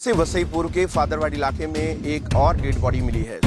से वसईपुर के फादरवाड़ी इलाके में एक और डेड बॉडी मिली है।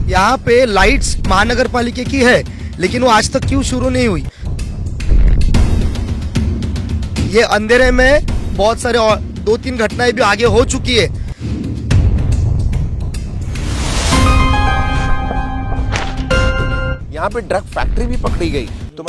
यहाँ पे लाइट्स महानगर पालिका की है, लेकिन वो आज तक क्यों शुरू नहीं हुई? ये अंधेरे में बहुत सारे और 2-3 घटनाएं भी आगे हो चुकी है। यहाँ पे ड्रग फैक्ट्री भी पकड़ी गई। तो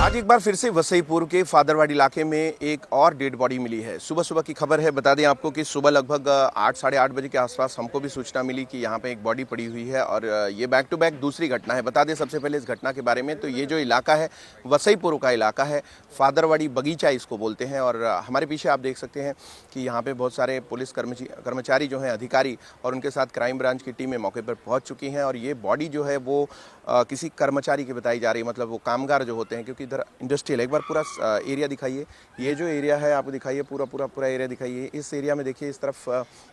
आज एक बार फिर से वसईपुर के फादरवाड़ी इलाके में एक और डेड बॉडी मिली है। सुबह सुबह की खबर है। बता दें आपको कि सुबह लगभग 8 साढ़े 8 बजे के आसपास हमको भी सूचना मिली कि यहाँ पे एक बॉडी पड़ी हुई है और ये बैक टू बैक दूसरी घटना है। बता दें सबसे पहले इस घटना के बारे में, तो ये जो इलाका है वसईपुर का इलाका है, फादरवाड़ी बगीचा इसको बोलते हैं। और हमारे पीछे आप देख सकते हैं कि यहाँ पे बहुत सारे पुलिस कर्मचारी जो हैं, अधिकारी और उनके साथ क्राइम ब्रांच की टीमें मौके पर पहुँच चुकी हैं। और ये बॉडी जो है वो किसी कर्मचारी की बताई जा रही है, मतलब वो कामगार जो होते हैं, क्योंकि इधर इंडस्ट्रियल। एक बार पूरा एरिया दिखाइए, ये जो एरिया है आपको दिखाइए, पूरा एरिया दिखाइए। इस एरिया में देखिए, इस तरफ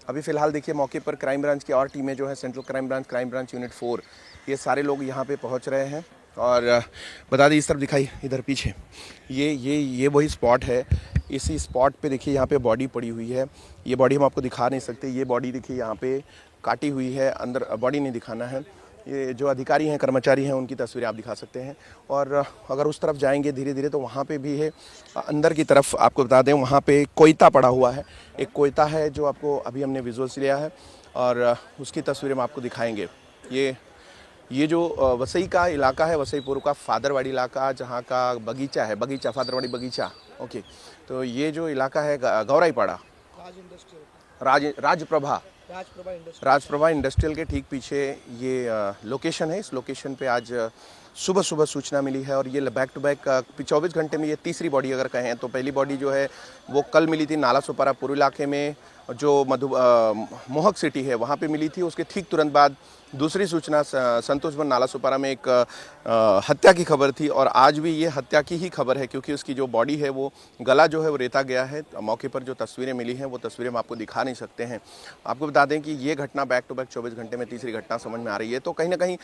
अभी फिलहाल देखिए मौके पर क्राइम ब्रांच की और टीमें जो है, सेंट्रल क्राइम ब्रांच यूनिट 4, ये सारे लोग यहाँ पे पहुँच रहे हैं। और बता दें, इस तरफ दिखाइए, इधर पीछे ये वही स्पॉट है। इसी स्पॉट पे देखिए यहाँ पे बॉडी पड़ी हुई है। ये बॉडी हम आपको दिखा नहीं सकते। ये बॉडी देखिए यहाँ पे काटी हुई है, अंदर बॉडी नहीं दिखाना है। ये जो अधिकारी हैं, कर्मचारी हैं, उनकी तस्वीरें आप दिखा सकते हैं। और अगर उस तरफ जाएंगे धीरे धीरे तो वहाँ पे भी है, अंदर की तरफ आपको बता दें, वहाँ पे कोयता पड़ा हुआ है। एक कोयता है जो आपको अभी हमने विजुअल्स लिया है और उसकी तस्वीरें हम आपको दिखाएंगे। ये जो वसई का इलाका है, वसईपुर का फादरवाड़ी इलाका, जहाँ का बगीचा है, फादरवाड़ी बगीचा, ओके। तो ये जो इलाका है गौराईपाड़ा, राजप्रभा इंडस्ट्रियल के ठीक पीछे ये लोकेशन है। इस लोकेशन पे आज सुबह सूचना मिली है और ये बैक टू बैक 24 घंटे में ये तीसरी बॉडी अगर कहें तो पहली बॉडी जो है वो कल मिली थी नालासोपारा पूर्व इलाके में, जो मोहक सिटी है वहाँ पे मिली थी। उसके ठीक तुरंत बाद दूसरी सूचना संतोषवन नालासोपारा में एक हत्या की खबर थी और आज भी ये हत्या की ही खबर है, क्योंकि उसकी जो बॉडी है वो गला जो है वो रेता गया है। मौके पर जो तस्वीरें मिली हैं वो तस्वीरें हम आपको दिखा नहीं सकते हैं। आपको बता दें कि ये घटना बैक टू बैक 24 घंटे में तीसरी घटना समझ में आ रही है। तो कहीं ना कहीं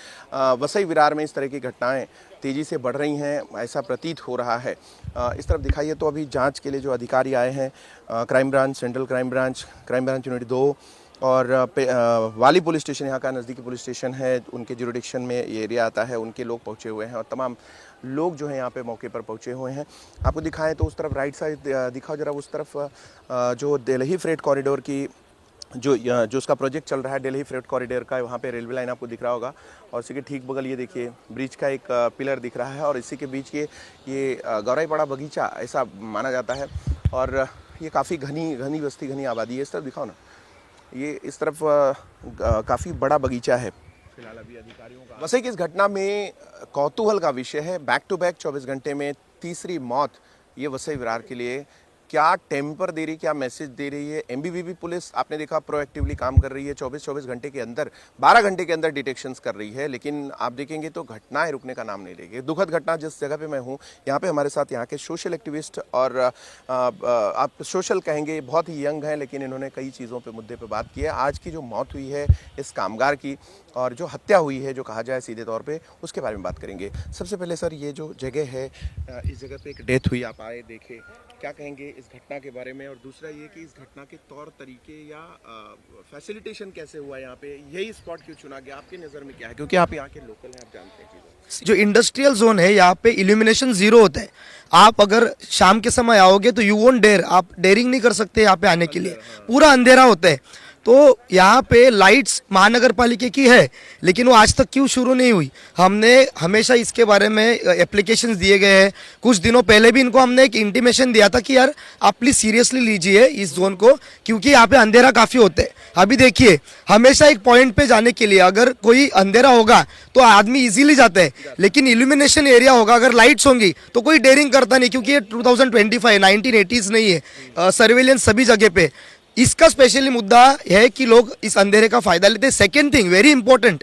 वसई विरार में इस तरह की घटनाएं तेज़ी से बढ़ रही हैं, ऐसा प्रतीत हो रहा है। इस तरफ दिखाइए तो अभी जांच के लिए जो अधिकारी आए हैं, crime branch, central crime branch unit 2 और वाली पुलिस स्टेशन, यहाँ का नज़दीकी पुलिस स्टेशन है, उनके जुरिडिक्शन में ये एरिया आता है, उनके लोग पहुँचे हुए हैं और तमाम लोग जो हैं यहाँ पे मौके पर पहुँचे हुए हैं। आपको दिखाएं तो उस तरफ राइट साइड दिखाओ जरा, उस तरफ जो दिल्ली फ्रेट कॉरिडोर की जो उसका प्रोजेक्ट चल रहा है, दिल्ली फ्रेट कॉरिडोर का, वहाँ पे रेलवे लाइन आपको दिख रहा होगा। और इसी के ठीक बगल ये देखिए ब्रिज का एक पिलर दिख रहा है और इसी के बीच ये गौराईपाड़ा बगीचा ऐसा माना जाता है। और ये काफ़ी घनी बस्ती, घनी आबादी है। इस तरफ दिखाओ ना, ये इस तरफ काफ़ी बड़ा बगीचा है। फिलहाल अभी अधिकारियों का वसई की इस घटना में कौतूहल का विषय है। बैक टू बैक 24 घंटे में तीसरी मौत, ये वसई विरार के लिए क्या टेम्पर दे रही, क्या मैसेज दे रही है। एमबीबीपी पुलिस आपने देखा प्रोएक्टिवली काम कर रही है, 24 घंटे के अंदर, 12 घंटे के अंदर डिटेक्शंस कर रही है, लेकिन आप देखेंगे तो घटनाएं रुकने का नाम नहीं लेगी। दुखद घटना जिस जगह पे मैं हूँ, यहाँ पे हमारे साथ यहाँ के सोशल एक्टिविस्ट और आप सोशल कहेंगे, बहुत ही यंग हैं, लेकिन इन्होंने कई चीज़ों पे मुद्दे पे बात की है। आज की जो मौत हुई है इस कामगार की और जो हत्या हुई है, जो कहा जाए सीधे तौर पे, उसके बारे में बात करेंगे। सबसे पहले सर, ये जो जगह है, इस जगह पे एक डेथ हुई, आप आए देखे, क्या कहेंगे इस घटना के बारे में? और दूसरा ये कि इस घटना के तौर तरीके या फैसिलिटेशन कैसे हुआ, यहाँ पे यही स्पॉट क्यों चुना गया, आपकी नज़र में क्या है? क्योंकि आप यहाँ के लोकल हैं, आप जानते हैं चीज़ें। जो इंडस्ट्रियल जोन है, यहाँ पे इल्यूमिनेशन 0 होता है। आप अगर शाम के समय आओगे तो यू वोंट डेयर, आप डेयरिंग नहीं कर सकते यहाँ पे आने के लिए, पूरा अंधेरा होता है। तो यहाँ पे लाइट्स महानगर पालिका की है, लेकिन वो आज तक क्यों शुरू नहीं हुई? हमने हमेशा इसके बारे में एप्लीकेशंस दिए गए हैं। कुछ दिनों पहले भी इनको हमने एक इंटीमेशन दिया था कि यार आप प्लीज़ सीरियसली लीजिए इस जोन को, क्योंकि यहाँ पे अंधेरा काफ़ी होता है। अभी देखिए, हमेशा एक पॉइंट पे जाने के लिए अगर कोई अंधेरा होगा तो आदमी इजीली जाता है, लेकिन इल्यूमिनेशन एरिया होगा, अगर लाइट्स होंगी तो कोई डेयरिंग करता नहीं, क्योंकि ये 2025 1980s नहीं है। सर्वेलेंस सभी जगह पे, इसका स्पेशली मुद्दा है कि लोग इस अंधेरे का फायदा लेते हैं। सेकेंड थिंग वेरी इंपॉर्टेंट,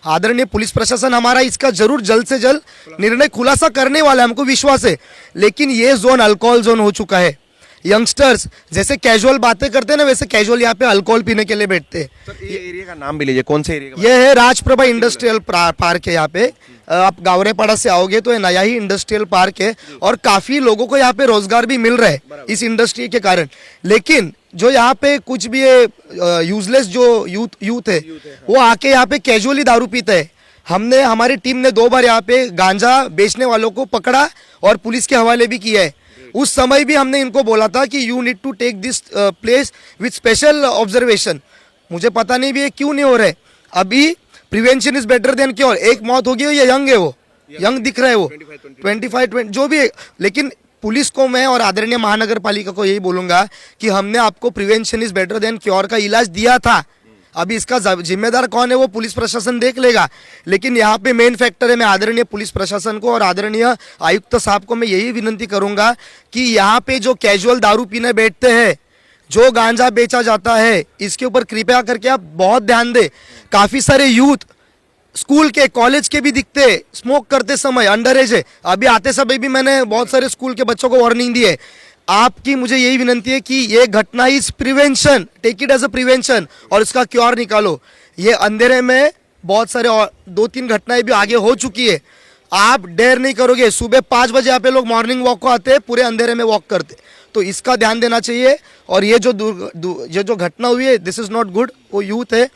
आदरणीय पुलिस प्रशासन हमारा इसका जरूर जल्द से जल्द निर्णय खुलासा करने वाला है, हमको विश्वास है। लेकिन ये जोन अल्कोहल जोन हो चुका है, यंगस्टर्स जैसे कैजुअल बातें करते हैं ना, वैसे कैजुअल यहाँ पे अल्कोहल पीने के लिए बैठते हैं। सर ये एरिया का नाम भी लीजिए, कौन से एरिया का? ये है राजप्रभा इंडस्ट्रियल पार्क है यहाँ पे। आप गावरेपाड़ा से आओगे तो ये नया ही इंडस्ट्रियल पार्क है और काफी लोगों को यहाँ पे रोजगार भी मिल रहा है इस इंडस्ट्री के कारण। लेकिन जो यहाँ पे कुछ भी यूजलेस जो यूथ है वो आके यहाँ पे कैजुअली दारू पीता है। हमारी टीम ने 2 बार यहाँ पे गांजा बेचने वालों को पकड़ा और पुलिस के हवाले भी किया है। उस समय भी हमने इनको बोला था कि you need to take this place with special observation. मुझे पता नहीं भी ये क्यों नहीं हो रहा है। अभी prevention is better than cure. एक मौत होगी, ये यंग है, वो यंग दिख रहा है, वो 25 जो भी है। लेकिन पुलिस को मैं और आदरणीय महानगर पालिका को यही बोलूंगा कि हमने आपको prevention is better than cure का इलाज दिया था। अभी इसका जिम्मेदार कौन है वो पुलिस प्रशासन देख लेगा। लेकिन यहाँ पे मेन फैक्टर है, मैं आदरणीय पुलिस प्रशासन को और आदरणीय आयुक्त साहब को मैं यही विनंती करूंगा कि यहाँ पे जो कैजुअल दारू पीने बैठते हैं, जो गांजा बेचा जाता है, इसके ऊपर कृपया करके आप बहुत ध्यान दें। काफी सारे यूथ स्कूल के कॉलेज के भी दिखते स्मोक करते समय, अंडर एज है। अभी आते समय भी मैंने बहुत सारे स्कूल के बच्चों को वार्निंग दी है। आपकी मुझे यही विनंती है कि ये घटना is prevention, take it as a prevention और इसका क्योर निकालो। ये अंधेरे में बहुत सारे 2-3 घटनाएं भी आगे हो चुकी है। आप डेयर नहीं करोगे। सुबह 5 बजे यहाँ पे लोग मॉर्निंग वॉक को आते हैं, पूरे अंधेरे में वॉक करते, तो इसका ध्यान देना चाहिए। और ये जो घटना हुई है, दिस इज नॉट गुड। वो यूथ है,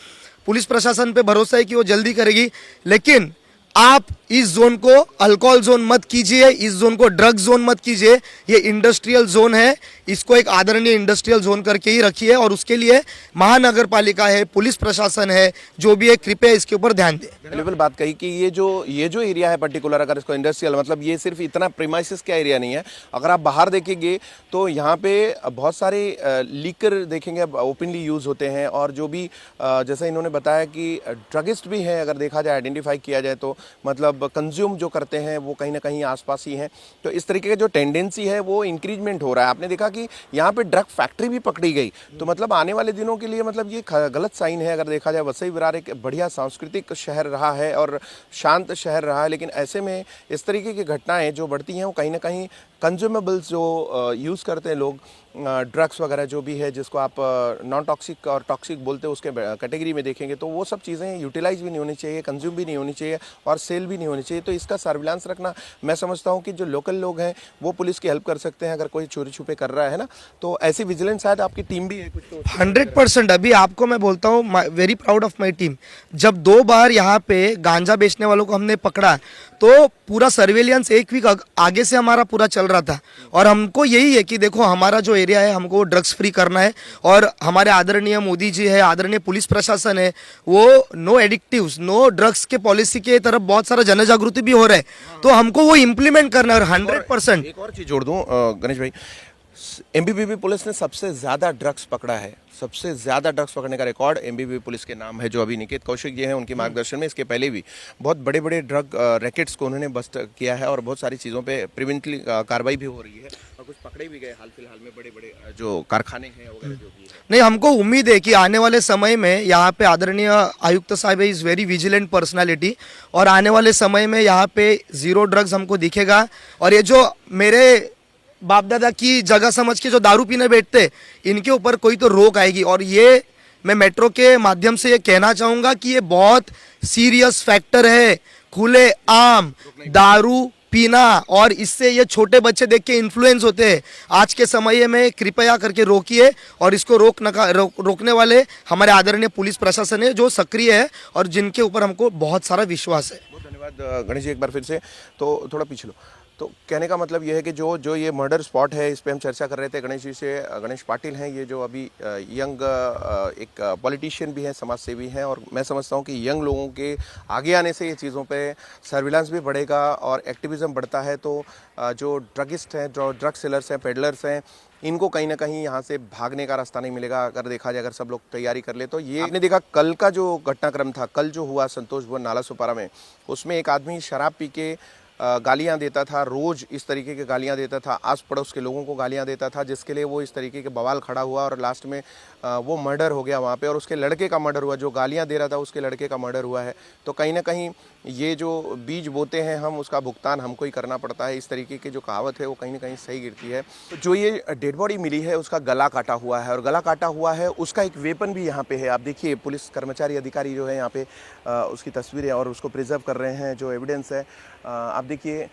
पुलिस प्रशासन पे भरोसा है कि वो जल्दी करेगी। लेकिन आप इस जोन को अल्कोहल जोन मत कीजिए, इस जोन को ड्रग जोन मत कीजिए। ये इंडस्ट्रियल जोन है, इसको एक आदरणीय इंडस्ट्रियल जोन करके ही रखिए। और उसके लिए महानगर पालिका है, पुलिस प्रशासन है, जो भी है, कृपया इसके ऊपर ध्यान दें। वैल्यूएबल बात कही कि ये जो एरिया है पर्टिकुलर, अगर इसको इंडस्ट्रियल, मतलब ये सिर्फ इतना प्रीमाइसेस का एरिया नहीं है। अगर आप बाहर देखेंगे तो यहाँ पे बहुत सारे लीकर देखेंगे ओपनली यूज़ होते हैं। और जो भी जैसा इन्होंने बताया कि ड्रगिस्ट भी हैं, अगर देखा जाए, आइडेंटिफाई किया जाए तो मतलब कंज्यूम जो करते हैं वो कहीं ना कहीं आसपास ही हैं। तो इस तरीके का जो टेंडेंसी है वो इंक्रीजमेंट हो रहा है। आपने देखा कि यहाँ पे ड्रग फैक्ट्री भी पकड़ी गई, तो मतलब आने वाले दिनों के लिए मतलब ये गलत साइन है। अगर देखा जाए, वसई विरार एक बढ़िया सांस्कृतिक शहर रहा है और शांत शहर रहा है, लेकिन ऐसे में इस तरीके की घटनाएं जो बढ़ती हैं वो कहीं ना कहीं कंज्यूमेबल्स जो यूज़ करते हैं लोग, ड्रग्स वगैरह जो भी है, जिसको आप नॉन टॉक्सिक और टॉक्सिक बोलते हैं, उसके कैटेगरी में देखेंगे तो वो सब चीज़ें यूटिलाइज भी नहीं होनी चाहिए, कंज्यूम भी नहीं होनी चाहिए और सेल भी नहीं होनी चाहिए। तो इसका सर्विलांस रखना, मैं समझता हूँ कि जो लोकल लोग हैं वो पुलिस की हेल्प कर सकते हैं। अगर कोई चोरी छुपे कर रहा है ना, तो ऐसी विजिलेंस शायद आपकी टीम भी है कुछ, तो 100%। अभी आपको मैं बोलता हूँ, very proud of my team. जब 2 बार यहाँ पे गांजा बेचने वालों को हमने पकड़ा तो पूरा सर्वेलियंस 1 वीक आगे से हमारा पूरा चल रहा था। और हमको यही है कि देखो, हमारा जो एरिया है हमको ड्रग्स फ्री करना है। और हमारे आदरणीय मोदी जी है, आदरणीय पुलिस प्रशासन है, वो नो एडिक्टिव्स, नो ड्रग्स के पॉलिसी के तरफ बहुत सारा जन जागृति भी हो रहा है, तो हमको वो इम्प्लीमेंट करना है। और 100% एक और चीज़ जोड़ दूँ गणेश भाई, एमबीबीपी पुलिस ने सबसे ज़्यादा ड्रग्स पकड़ा है। सबसे ज़्यादा ड्रग्स पकड़ने का रिकॉर्ड एमबीबी पुलिस के नाम है, जो अभी निकेत कौशिक जी हैं उनके मार्गदर्शन में। इसके पहले भी बहुत बड़े बड़े ड्रग रैकेट्स को उन्होंने बस्ट किया है और बहुत सारी चीज़ों पे प्रिवेंटली कार्रवाई भी हो रही है और कुछ पकड़े भी गए हाल फिलहाल में, बड़े बड़े जो कारखाने हैं वगैरह जो भी है। नहीं, हमको उम्मीद है कि आने वाले समय में यहाँ पे आदरणीय आयुक्त साहब इज़ वेरी विजिलेंट पर्सनालिटी, और आने वाले समय में यहाँ पे ज़ीरो ड्रग्स हमको दिखेगा। और ये जो मेरे बाप दादा की जगह समझ के जो दारू पीने बैठते, इनके ऊपर कोई तो रोक आएगी। और ये मैं मेट्रो के माध्यम से ये कहना चाहूँगा कि ये बहुत सीरियस फैक्टर है, खुले आम दारू पीना, और इससे ये छोटे बच्चे देख के इन्फ्लुएंस होते हैं। आज के समय में कृपया करके रोकिए, और इसको रोकने वाले हमारे आदरणीय पुलिस प्रशासन है, जो सक्रिय है और जिनके ऊपर हमको बहुत सारा विश्वास है। बहुत धन्यवाद गणेश जी, एक बार फिर से। तो थोड़ा पीछे लो। तो कहने का मतलब ये है कि जो ये मर्डर स्पॉट है, इस पे हम चर्चा कर रहे थे गणेश जी से। गणेश पाटिल हैं ये, जो अभी यंग एक पॉलिटिशियन भी हैं, समाज सेवी हैं, और मैं समझता हूँ कि यंग लोगों के आगे आने से ये चीज़ों पे सर्विलांस भी बढ़ेगा और एक्टिविज़म बढ़ता है। तो जो ड्रगिस्ट हैं, जो ड्रग सेलर्स हैं, पेडलर्स हैं, इनको कहीं ना कहीं यहाँ से भागने का रास्ता नहीं मिलेगा। अगर देखा जाए, अगर सब लोग तैयारी कर ले तो ये आपने देखा कल का जो घटनाक्रम था, कल जो हुआ संतोष भवन नाला सुपारा में, उसमें एक आदमी शराब पी के गालियाँ देता था, रोज़ इस तरीके के गालियाँ देता था, आस पड़ोस के लोगों को गालियाँ देता था, जिसके लिए वो इस तरीके के बवाल खड़ा हुआ और लास्ट में वो मर्डर हो गया वहाँ पे और उसके लड़के का मर्डर हुआ, जो गालियाँ दे रहा था उसके लड़के का मर्डर हुआ है। तो कहीं ना कहीं ये जो बीज बोते हैं हम, उसका भुगतान हमको ही करना पड़ता है। इस तरीके की जो कहावत है वो कहीं ना कहीं सही गिरती है। तो जो ये डेड बॉडी मिली है उसका गला काटा हुआ है, और गला काटा हुआ है उसका एक वेपन भी यहाँ पे है। आप देखिए पुलिस कर्मचारी अधिकारी जो है यहाँ पे उसकी तस्वीरें और उसको प्रिजर्व कर रहे हैं, जो एविडेंस है। आप देखिए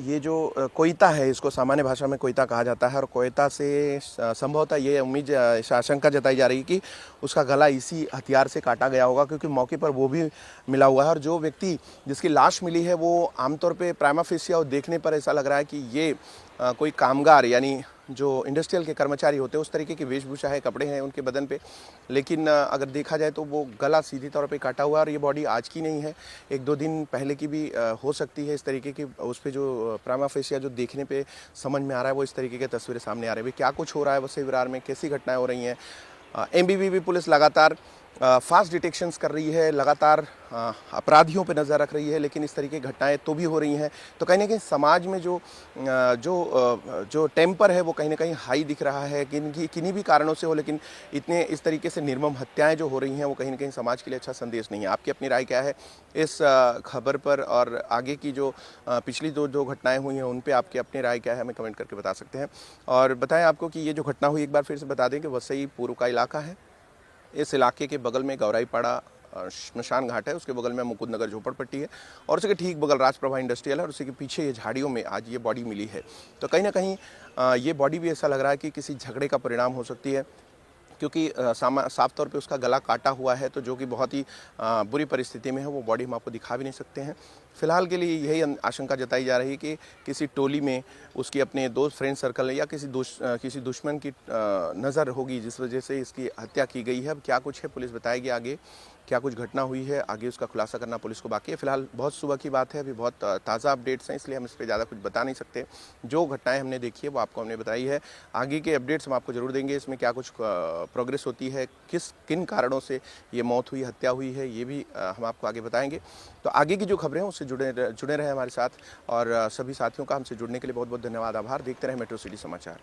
ये जो कोयता है, इसको सामान्य भाषा में कोयता कहा जाता है, और कोयता से संभवतः ये उम्मीद आशंका जताई जा रही है कि उसका गला इसी हथियार से काटा गया होगा, क्योंकि मौके पर वो भी मिला हुआ है। और जो व्यक्ति जिसकी लाश मिली है वो आमतौर पे प्राइमा फेसिया और देखने पर ऐसा लग रहा है कि ये कोई कामगार यानी जो इंडस्ट्रियल के कर्मचारी होते हैं उस तरीके की वेशभूषा है, कपड़े हैं उनके बदन पे। लेकिन अगर देखा जाए तो वो गला सीधी तौर पे काटा हुआ है, और ये बॉडी आज की नहीं है, 1-2 दिन पहले की भी हो सकती है। इस तरीके की उस पर जो प्राइमा फेसिया जो देखने पे समझ में आ रहा है वो इस तरीके की तस्वीरें सामने आ रही है। क्या कुछ हो रहा है वसई विरार में, कैसी घटनाएं हो रही हैं। एमबीबीपी पुलिस लगातार फास्ट डिटेक्शंस कर रही है, लगातार अपराधियों पे नज़र रख रही है, लेकिन इस तरीके की घटनाएं तो भी हो रही हैं। तो कहीं ना कहीं समाज में जो टेम्पर है वो कहीं ना कहीं हाई दिख रहा है, किन्हीं भी कारणों से हो, लेकिन इतने इस तरीके से निर्मम हत्याएं जो हो रही हैं वो कहीं ना कहीं समाज के लिए अच्छा संदेश नहीं है। आपकी अपनी राय क्या है इस खबर पर, और आगे की जो पिछली जो घटनाएं हुई हैं उन पर आपकी अपनी राय क्या है, हमें कमेंट करके बता सकते हैं। और बताएं आपको कि ये जो घटना हुई, एक बार फिर से बता दें कि वसई पूर्व का इलाका है। इस इलाके के बगल में गौराईपाड़ा श्मशान घाट है, उसके बगल में मुकुंद नगर झोपड़पट्टी है, और उसके ठीक बगल राजप्रभा इंडस्ट्रियल है, और उसी के पीछे ये झाड़ियों में आज ये बॉडी मिली है। तो कहीं ना कहीं ये बॉडी भी ऐसा लग रहा है कि किसी झगड़े का परिणाम हो सकती है, क्योंकि साफ तौर पे उसका गला काटा हुआ है, तो जो कि बहुत ही बुरी परिस्थिति में है। वो बॉडी हम आपको दिखा भी नहीं सकते हैं। फिलहाल के लिए यही आशंका जताई जा रही है कि किसी टोली में उसकी अपने दोस्त फ्रेंड सर्कल या किसी दुश्मन की नज़र होगी, जिस वजह से इसकी हत्या की गई है। अब क्या कुछ है पुलिस बताएगी, आगे क्या कुछ घटना हुई है आगे उसका खुलासा करना पुलिस को बाकी है। फिलहाल बहुत सुबह की बात है, अभी बहुत ताज़ा अपडेट्स हैं, इसलिए हम इस पर ज़्यादा कुछ बता नहीं सकते। जो घटनाएं हमने देखी है वो आपको हमने बताई है। आगे के अपडेट्स हम आपको जरूर देंगे, इसमें क्या कुछ प्रोग्रेस होती है, किन कारणों से ये मौत हुई, हत्या हुई है, ये भी हम आपको आगे बताएंगे। तो आगे की जो खबरें हैं उससे जुड़े रहे हमारे साथ, और सभी साथियों का हमसे जुड़ने के लिए बहुत बहुत धन्यवाद, आभार। देखते रहे मेट्रो सिटी समाचार।